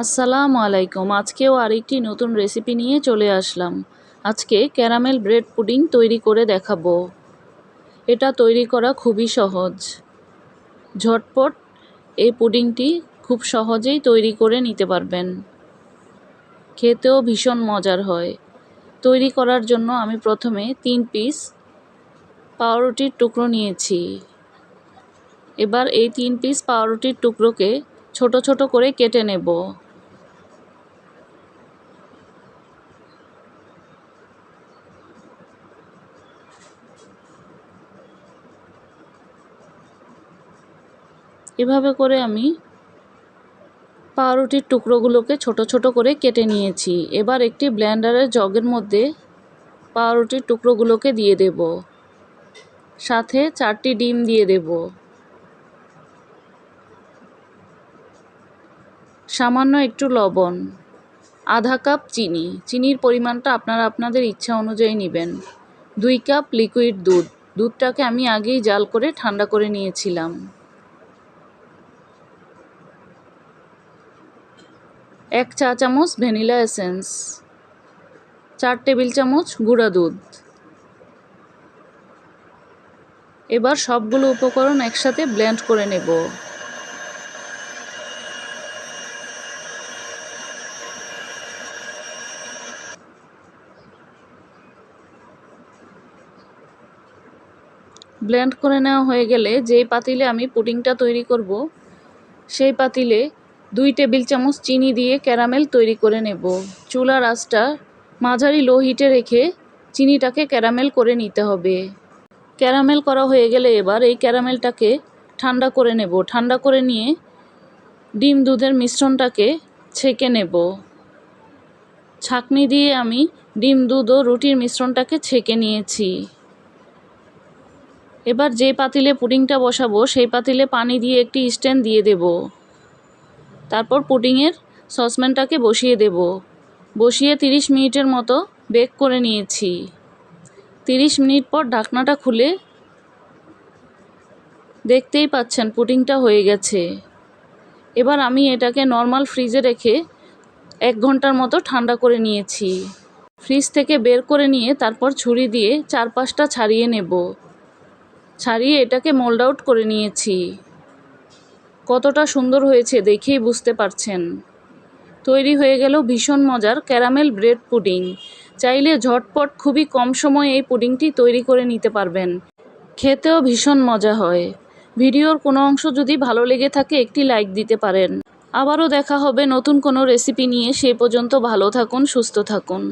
আসসালামু আলাইকুম। আজকেও আরেকটি নতুন রেসিপি নিয়ে চলে আসলাম। আজকে ক্যারামেল ব্রেড পুডিং তৈরি করে দেখাবো। এটা তৈরি করা খুবই সহজ। ঝটপট এই পুডিংটি খুব সহজেই তৈরি করে নিতে পারবেন। খেতেও ভীষণ মজার হয়। তৈরি করার জন্য আমি প্রথমে 3 পিস পাউরুটির টুকরো নিয়েছি। এবার এই 3 পিস পাউরুটির টুকরোকে ছোট ছোট করে কেটে নেব। এভাবে করে আমি পাউরুটির টুকরোগুলোকে ছোট ছোট করে কেটে নিয়েছি। এবার একটি ব্লেন্ডারের জগের মধ্যে পাউরুটির টুকরোগুলোকে দিয়ে দেব। সাথে 4টি ডিম দিয়ে দেব। সামান্য একটু লবণ, আধা কাপ চিনি। চিনির পরিমাণটা আপনারা আপনাদের ইচ্ছা অনুযায়ী নেবেন। 2 কাপ লিকুইড দুধ। দুধটাকে আমি আগেই জাল করে ঠান্ডা করে নিয়েছিলাম। 1 চা চামচ ভ্যানিলা এসেন্স, 4 টেবিল চামচ গুঁড়া দুধ। এবার সবগুলো উপকরণ একসাথে ব্লেন্ড করে নেব। ব্লেন্ড করে নেওয়া হয়ে গেলে যেই পাতিলে আমি পুডিংটা তৈরি করব সেই পাতিলে 2 টেবিল চামচ চিনি দিয়ে ক্যারামেল তৈরি করে নেব। চুলার আঁচটা মাঝারি লো হিটে রেখে চিনিটাকে ক্যারামেল করে নিতে হবে। ক্যারামেল করা হয়ে গেলে এবার এই ক্যারামেলটাকে ঠান্ডা করে নেব। ঠান্ডা করে নিয়ে ডিম দুধের মিশ্রণটাকে ছেঁকে নেব। ছাঁকনি দিয়ে আমি ডিম দুধ ও রুটির মিশ্রণটাকে ছেঁকে নিয়েছি। এবার যে পাতিলে পুডিংটা বসাবো সেই পাতিলে পানি দিয়ে একটি স্ট্যান্ড দিয়ে দেব। তারপর পুডিংয়ের সসপ্যানটাকে বসিয়ে দেব। বসিয়ে 30 মিনিটের মতো বেক করে নিয়েছি। 30 মিনিট পর ঢাকনাটা খুলে দেখতেই পাচ্ছেন পুডিংটা হয়ে গেছে। এবার আমি এটাকে নর্মাল ফ্রিজে রেখে 1 ঘন্টার মতো ঠান্ডা করে নিয়েছি। ফ্রিজ থেকে বের করে নিয়ে তারপর ছুরি দিয়ে চারপাশটা ছাড়িয়ে নেব। ছাড়িয়ে এটাকে মোল্ড আউট করে নিয়েছি। কতটা সুন্দর হয়েছে দেখেই বুঝতে পারছেন। তৈরি হয়ে গেল ভীষণ মজার ক্যারামেল ব্রেড পুডিং। চাইলে ঝটপট খুবই কম সময়ে এই পুডিংটি তৈরি করে নিতে পারবেন। খেতেও ভীষণ মজা হয়। ভিডিওর কোনো অংশ যদি ভালো লেগে থাকে একটি লাইক দিতে পারেন। আবারও দেখা হবে নতুন কোনো রেসিপি নিয়ে। সে পর্যন্ত ভালো থাকুন, সুস্থ থাকুন।